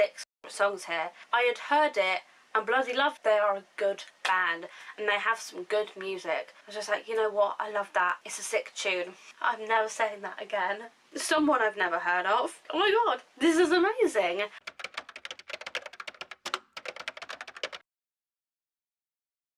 6 songs here. I had heard it and bloody loved. They are a good band and they have some good music. I was just like, you know what, I love that. It's a sick tune. I'm never saying that again. Someone I've never heard of. Oh my god, this is amazing.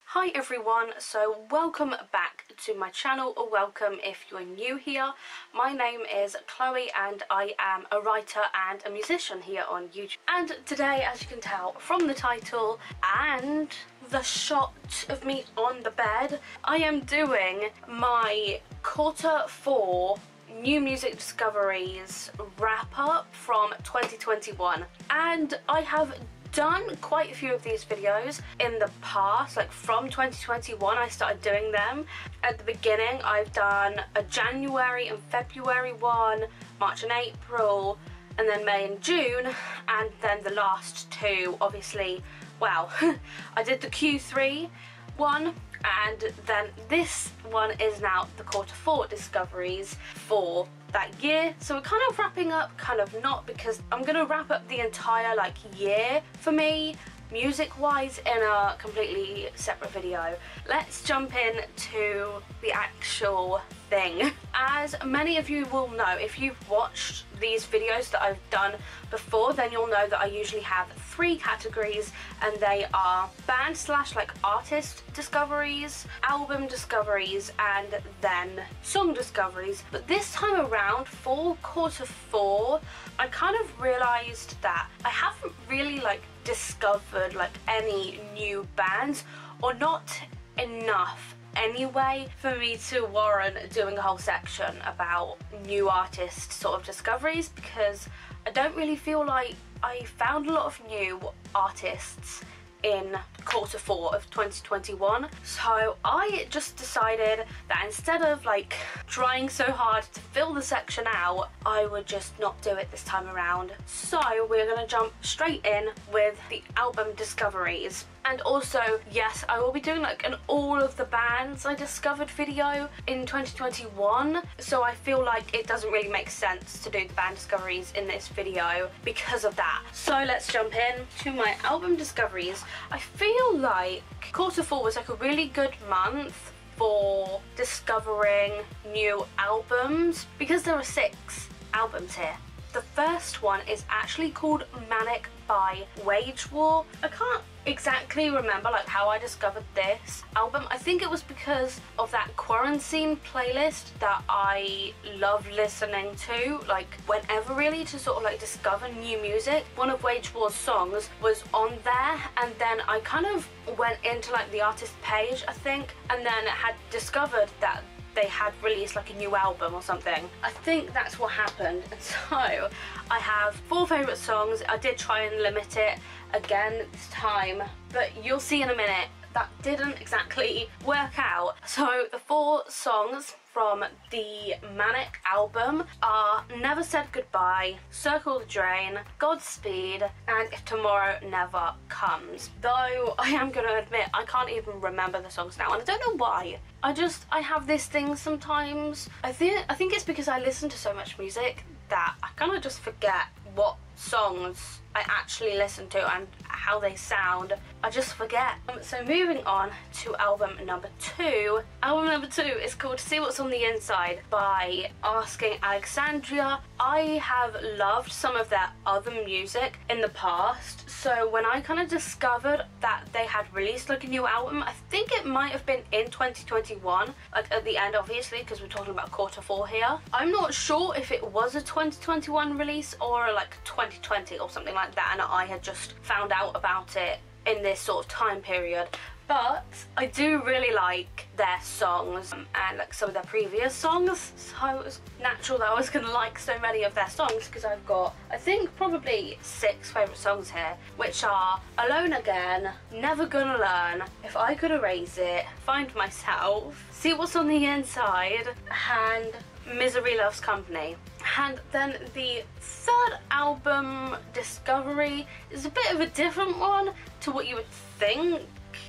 Hi everyone, so welcome back to my channel, or welcome if you're new here. My name is Chloe and I am a writer and a musician here on YouTube. And today, as you can tell from the title and the shot of me on the bed, I am doing my Q4 New Music Discoveries wrap up from 2021. And I have done quite a few of these videos in the past, like from 2021 I started doing them. At the beginning I've done a January and February one, March and April, and then May and June, and then the last two obviously, wow. I did the Q3 one, and then this one is now the Q4 discoveries for that year. So we're kind of wrapping up, kind of not, because I'm gonna wrap up the entire like year for me music wise in a completely separate video. Let's jump in to the actual thing. As many of you will know, if you've watched these videos that I've done before, then you'll know that I usually have 3 categories, and they are band slash like artist discoveries, album discoveries, and then song discoveries. But this time around for Q4 I kind of realized that I haven't really like discovered like any new bands, or not enough anyway, for me to warrant doing a whole section about new artist sort of discoveries, because I don't really feel like I found a lot of new artists in Q4 of 2021. So I just decided that instead of like trying so hard to fill the section out, I would just not do it this time around. So we're gonna jump straight in with the album discoveries. And also, yes, I will be doing like an all of the bands I discovered video in 2021. So I feel like it doesn't really make sense to do the band discoveries in this video because of that. So let's jump in to my album discoveries. I feel like Q4 was like a really good month for discovering new albums, because there are 6 albums here. The first one is actually called Manic by Wage War. I can't exactly remember like how I discovered this album. I think it was because of that quarantine playlist that I love listening to, like whenever really, to sort of like discover new music. One of Wage War's songs was on there, and then I kind of went into like the artist page, I think, and then had discovered that they had released like a new album or something. I think that's what happened. And so I have 4 favourite songs. I did try and limit it again this time, but you'll see in a minute that didn't exactly work out. So the 4 songs from the Manic album are Never Said Goodbye, Circle the Drain, Godspeed, and If Tomorrow Never Comes. Though I am going to admit I can't even remember the songs now, and I don't know why. I have this thing sometimes. I think it's because I listen to so much music that I kind of just forget what songs I actually listen to and how they sound. I just forget. So moving on to album number 2. Album number 2 is called See What's on the Inside by Asking Alexandria. I have loved some of their other music in the past, so when I kind of discovered that they had released like a new album, I think it might have been in 2021, like at the end obviously, because we're talking about Q4 here. I'm not sure if it was a 2021 release or like 2020 or something like that, and I had just found out about it in this sort of time period. But I do really like their songs and like some of their previous songs, so it was natural that I was going to like so many of their songs, because I've got, I think, probably 6 favourite songs here, which are Alone Again, Never Gonna Learn, If I Could Erase It, Find Myself, See What's on the Inside, and Misery Loves Company. And then the 3rd album discovery is a bit of a different one to what you would think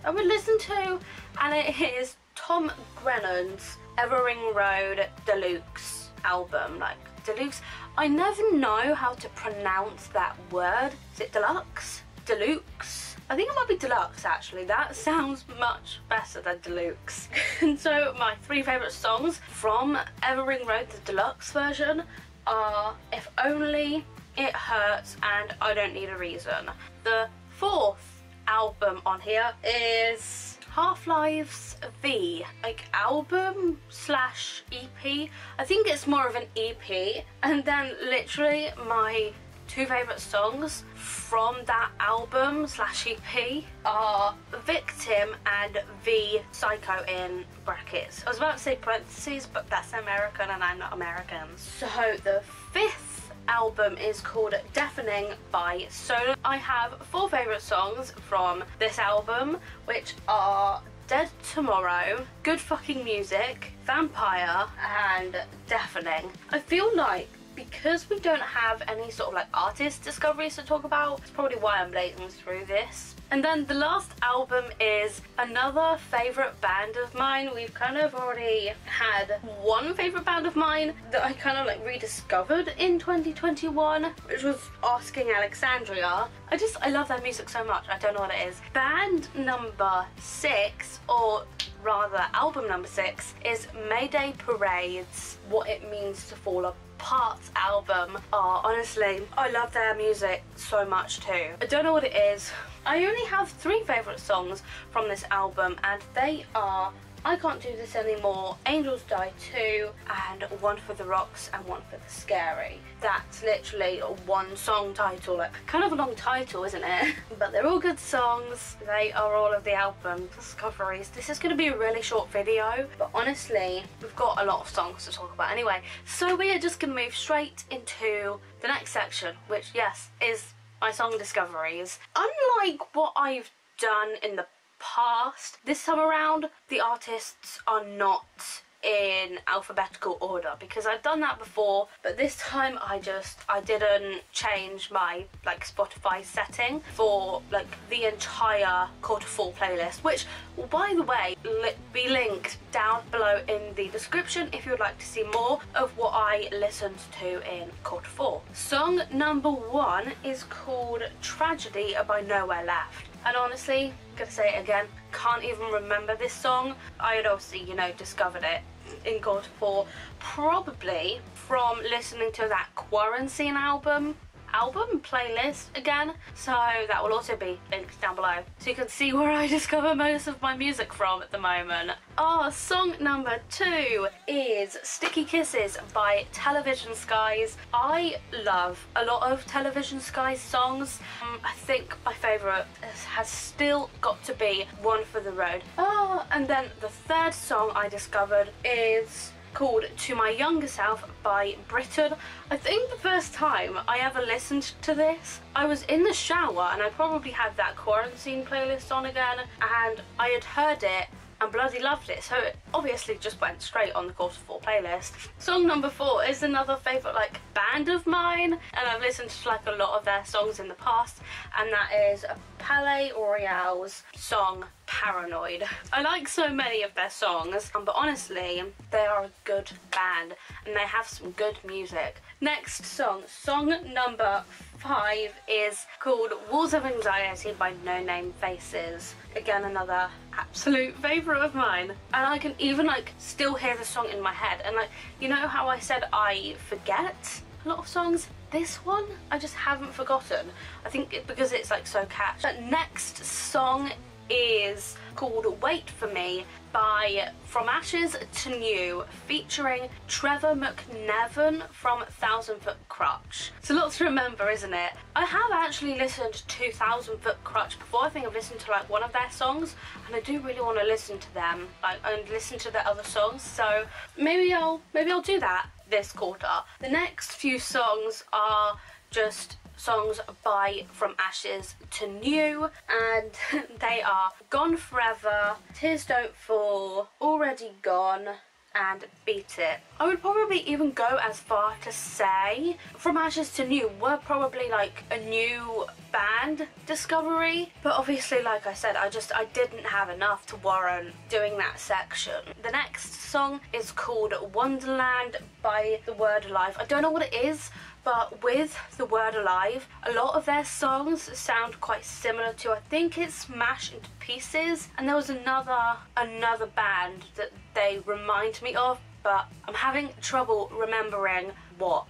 I would listen to, and it is Tom Grennan's Evering Road Deluxe album, like Deluxe. I never know how to pronounce that word. Is it deluxe? Deluxe? I think it might be deluxe actually. That sounds much better than deluxe. And so my 3 favourite songs from Emilee Read, the deluxe version, are If Only, It Hurts, and I Don't Need a Reason. The 4th album on here is Half-Life's V, like album slash EP. I think it's more of an EP. And then literally my 2 favourite songs from that album slash EP are Victim and V Psycho in brackets. I was about to say parentheses, but that's American and I'm not American. So the 5th album is called Deafening by Solo. I have 4 favourite songs from this album, which are Dead Tomorrow, Good Fucking Music, Vampire, and Deafening. I feel like because we don't have any sort of like artist discoveries to talk about, it's probably why I'm blazing through this. And then the last album is another favourite band of mine. We've kind of already had one favourite band of mine that I kind of like rediscovered in 2021, which was Asking Alexandria. I love their music so much, I don't know what it is. Band number 6, or rather album number 6, is Mayday Parade's What It Means to Fall Apart album. Oh, honestly, I love their music so much too. I don't know what it is. I only have 3 favourite songs from this album, and they are I Can't Do This Anymore, Angels Die Too, and One for the Rocks and One for the Scary. That's literally a 1 song title. Like, kind of a long title, isn't it? But they're all good songs. They are all of the album discoveries. This is going to be a really short video, but honestly, we've got a lot of songs to talk about anyway. So we are just going to move straight into the next section, which, yes, is my song discoveries. Unlike what I've done in the past, this time around the artists are not in alphabetical order, because I've done that before, but this time I didn't change my like Spotify setting for like the entire Quarter 4 playlist, which will, by the way, be linked down below in the description if you would like to see more of what I listened to in Quarter 4. Song number 1 is called Tragedy by Nowhere Left. And honestly, gonna say it again, can't even remember this song. I had obviously, you know, discovered it in Quarter 4, probably from listening to that Quarantine album playlist again, so that will also be linked down below, so you can see where I discover most of my music from at the moment. Song number 2 is Sticky Kisses by Television Skies. I love a lot of Television Skies songs. I think my favourite has still got to be One for the Road. And then the 3rd song I discovered is called To My Younger Self by Britain. I think the first time I ever listened to this, I was in the shower and I probably had that Quarantine playlist on again, and I had heard it and bloody loved it, so it obviously just went straight on the Quarter 4 playlist. Song number 4 is another favourite like band of mine, and I've listened to like a lot of their songs in the past, and that is Palais Royale's song Paranoid. I like so many of their songs, but honestly, they are a good band and they have some good music. Next song number 5 is called Walls of Anxiety by No Name Faces. Again, another absolute favourite of mine, and I can even like still hear the song in my head, and like, you know how I said I forget a lot of songs? This one I just haven't forgotten. I think because it's like so catchy. But next song is called Wait For Me by From Ashes to New, featuring Trevor McNevin from 1,000 Foot Crutch. It's a lot to remember, isn't it? I have actually listened to 1,000 Foot Crutch before. I think I've listened to like one of their songs, and I do really want to listen to them, like, and listen to their other songs, so maybe I'll do that this quarter. The next few songs are just songs by From Ashes to New, and they are Gone Forever, Tears Don't Fall, Already Gone, and Beat It. I would probably even go as far to say From Ashes to New were probably like a new band discovery, but obviously, like I said, I didn't have enough to warrant doing that section. The next song is called Wonderland by The Word Alive. I don't know what it is, but with The Word Alive, a lot of their songs sound quite similar to, I think it's Smash Into Pieces, and there was another band that they remind me of, but I'm having trouble remembering what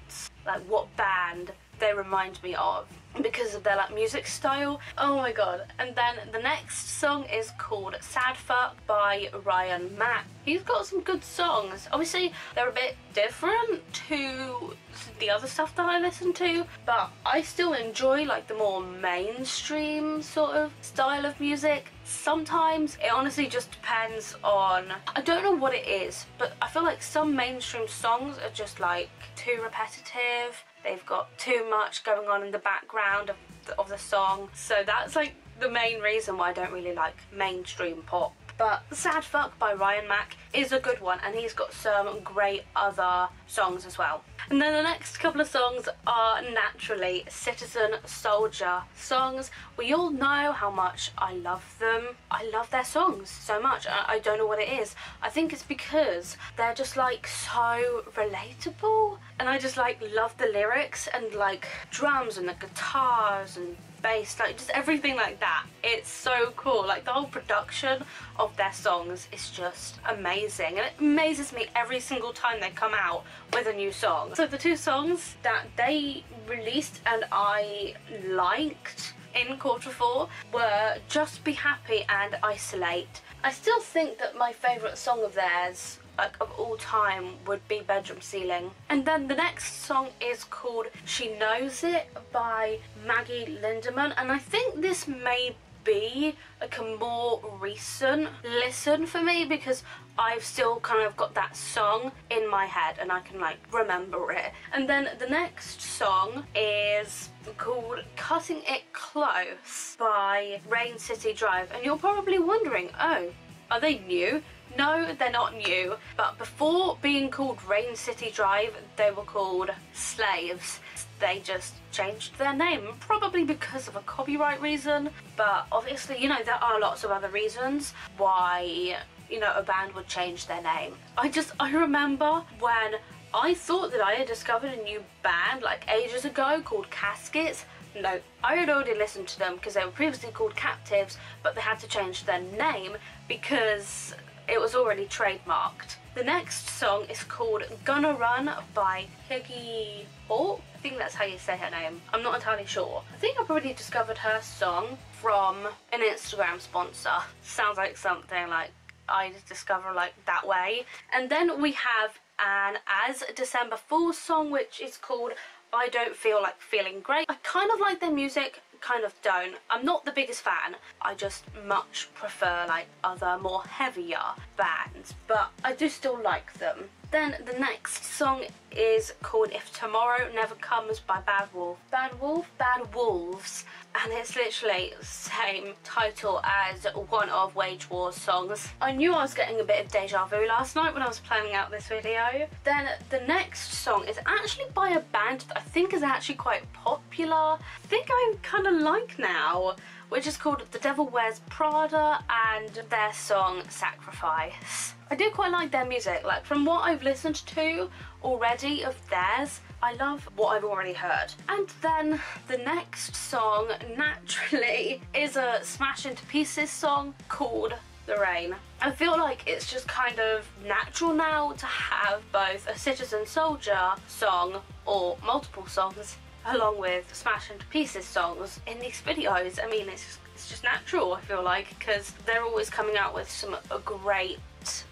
band they remind me of because of their like music style. Oh my god. And then the next song is called Sad Fuck by Ryan Mack. He's got some good songs. Obviously they're a bit different to the other stuff that I listen to, but I still enjoy like the more mainstream sort of style of music. Sometimes it honestly just depends on, I don't know what it is, but I feel like some mainstream songs are just like too repetitive. They've got too much going on in the background of the song. So that's like the main reason why I don't really like mainstream pop. But Sad Fuck by Ryan Mack is a good one, and he's got some great other songs as well. And then the next couple of songs are naturally Citizen Soldier songs. We all know how much I love them. I love their songs so much. I don't know what it is. I think it's because they're just like so relatable, and I just like love the lyrics and like drums and the guitars and bass, like just everything like that. It's so cool. Like the whole production of their songs is just amazing, and it amazes me every single time they come out with a new song. So the two songs that they released and I liked in Q4 were Just Be Happy and Isolate. I still think that my favourite song of theirs, like of all time, would be Bedroom Ceiling. And then the next song is called She Knows It by Maggie Lindemann, and I think this may be like a more recent listen for me because I've still kind of got that song in my head and I can like remember it. And then the next song is called Cutting It Close by Rain City Drive, and you're probably wondering, oh, are they new? No, they're not new, but before being called Rain City Drive, they were called Slaves. They just changed their name, probably because of a copyright reason, but obviously, you know, there are lots of other reasons why, you know, a band would change their name. I remember when I thought that I had discovered a new band like ages ago called Caskets. No, I had already listened to them because they were previously called Captives, but they had to change their name because it was already trademarked. The next song is called Gonna Run by Peggy Hawk. I think that's how you say her name. I'm not entirely sure. I think I probably discovered her song from an Instagram sponsor. Sounds like something like I discover like that way. And then we have an As December Falls song, which is called I Don't Feel Like Feeling Great. I kind of like their music, kind of don't. I'm not the biggest fan. I just much prefer like other more heavier bands, but I do still like them. Then the next song is called If Tomorrow Never Comes by Bad Wolves, and it's literally the same title as one of Wage War's songs. I knew I was getting a bit of deja vu last night when I was planning out this video. Then the next song is actually by a band that I think is actually quite popular. I think I kind of like now, which is called The Devil Wears Prada, and their song Sacrifice. I do quite like their music. Like from what I've listened to already of theirs, I love what I've already heard. And then the next song, naturally, is a Smash Into Pieces song called The Rain. I feel like it's just kind of natural now to have both a Citizen Soldier song or multiple songs along with Smash Into Pieces songs in these videos. I mean, it's just natural, I feel like, because they're always coming out with some great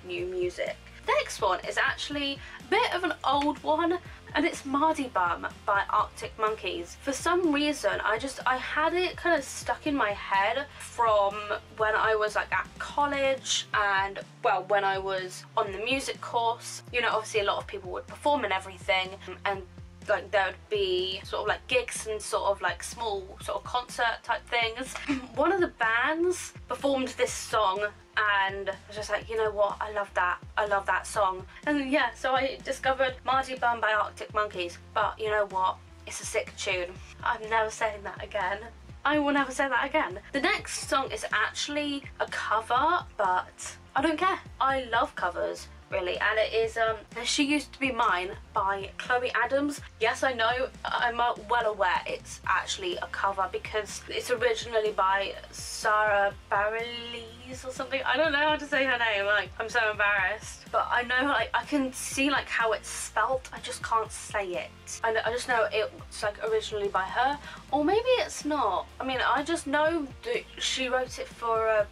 new music. The next one is actually a bit of an old one, and it's Mardy Bum by Arctic Monkeys. For some reason, I had it kind of stuck in my head from when I was like at college and, well, when I was on the music course. You know, obviously a lot of people would perform and everything, and like there would be sort of like gigs and sort of like small sort of concert type things. One of the bands performed this song and I was just like, you know what, I love that song. And yeah, so I discovered Mardi Bum by Arctic Monkeys, but you know what, it's a sick tune. I'm never saying that again. I will never say that again. The next song is actually a cover, but I don't care. I love covers, really, and it is She Used to Be Mine by Chloe Adams. Yes, I know, I'm well aware it's actually a cover because it's originally by Sarah Bareilles or something. I don't know how to say her name, like, I'm so embarrassed. But I know, like, I can see like how it's spelt, I just can't say it. I just know it's like originally by her, or maybe it's not. I mean, I just know that she wrote it for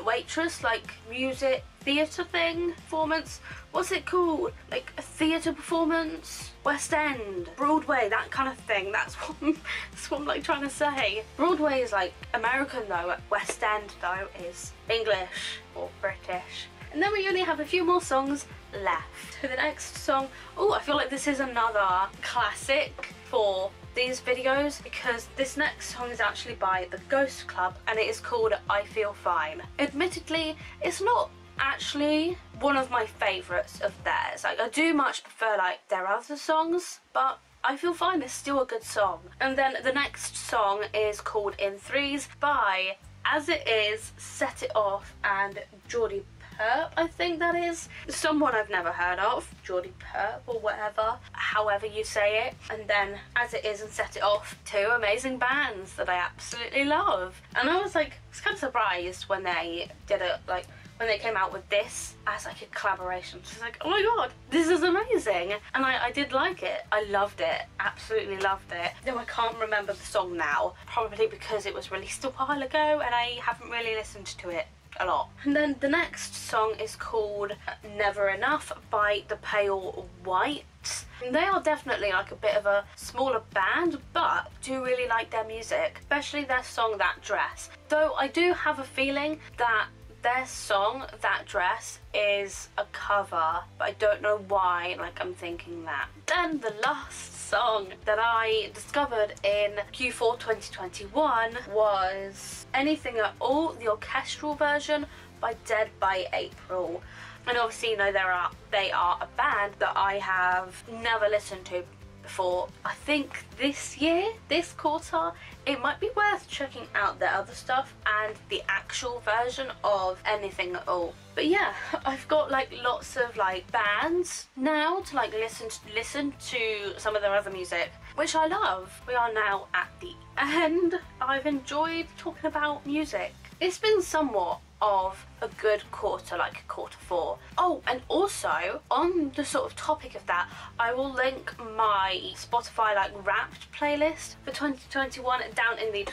Waitress, like music theatre thing, performance. What's it called? Like a theatre performance? West End, Broadway, that kind of thing. That's what I'm like trying to say. Broadway is like American though, West End though is English or British. And then we only have a few more songs left. So the next song, oh, I feel like this is another classic for these videos because this next song is actually by the Ghost Club and it is called I Feel Fine. Admittedly, it's not actually one of my favourites of theirs. Like, I do much prefer like their other songs, but I Feel Fine is still a good song. And then the next song is called In Threes by As It Is, Set It Off and Geordie Perp, I think that is. Someone I've never heard of, Geordie Perp or whatever, however you say it. And then As It Is and Set It Off, two amazing bands that I absolutely love. And I was like, I was kind of surprised when they did it, like when they came out with this as like a collaboration. So I was like, oh my god, this is amazing. And I did like it. I loved it, absolutely loved it. Though I can't remember the song now, probably because it was released a while ago and I haven't really listened to it a lot. And then the next song is called Never Enough by The Pale Whites. And they are definitely like a bit of a smaller band, but do really like their music, especially their song That Dress. Though I do have a feeling that their song That Dress is a cover, but I don't know why, like I'm thinking that. Then the last song that I discovered in Q4 2021 was Anything at All, the orchestral version by Dead by April. And obviously, you know, they are a band that I have never listened to before. I think this year, this quarter, it might be worth checking out their other stuff and the actual version of Anything at All. But yeah, I've got like lots of like bands now to like listen to some of their other music, which I love. We are now at the end. I've enjoyed talking about music. It's been somewhat of a good quarter, like quarter four. Oh, and also on the sort of topic of that, I will link my Spotify like Wrapped playlist for 2021 down in the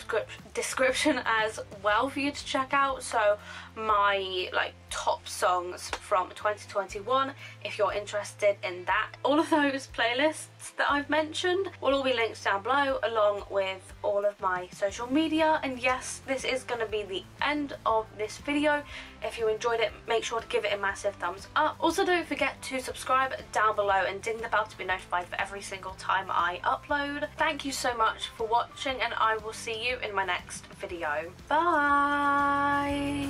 description as well for you to check out. So my like top songs from 2021, if you're interested in that. All of those playlists that I've mentioned will all be linked down below, along with all of my social media. And yes, this is going to be the end of this video. If you enjoyed it, make sure to give it a massive thumbs up. Also, don't forget to subscribe down below and ding the bell to be notified for every single time I upload. Thank you so much for watching, and I will see you in my next video. Bye!